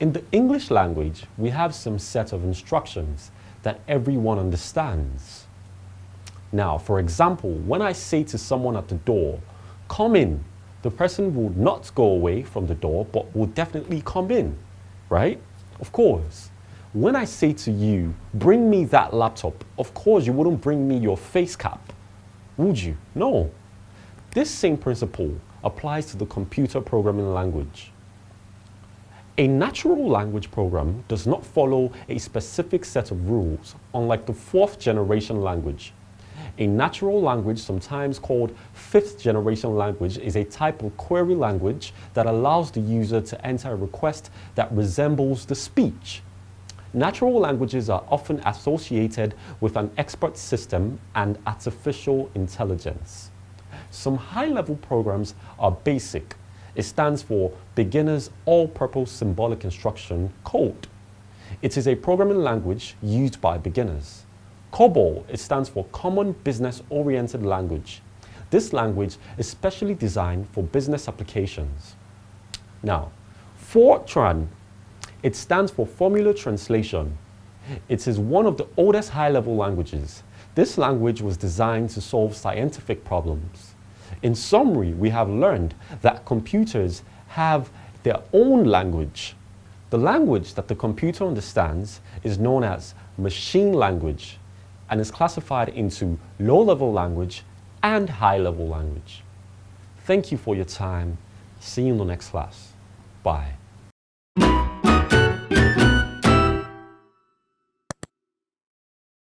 In the English language, we have some set of instructions that everyone understands. Now, for example, when I say to someone at the door, "Come in," the person will not go away from the door, but will definitely come in, right? Of course. When I say to you, "Bring me that laptop," of course you wouldn't bring me your face cap, would you? No. This same principle applies to the computer programming language. A natural language program does not follow a specific set of rules, unlike the fourth generation language. A natural language, sometimes called fifth generation language, is a type of query language that allows the user to enter a request that resembles the speech. Natural languages are often associated with an expert system and artificial intelligence. Some high-level programs are basic. It stands for Beginner's All-Purpose Symbolic Instruction Code. It is a programming language used by beginners. COBOL, it stands for Common Business-Oriented Language. This language is specially designed for business applications. Now, Fortran, it stands for Formula Translation. It is one of the oldest high-level languages. This language was designed to solve scientific problems. In summary, we have learned that computers have their own language. The language that the computer understands is known as machine language and is classified into low-level language and high-level language. Thank you for your time. See you in the next class. Bye.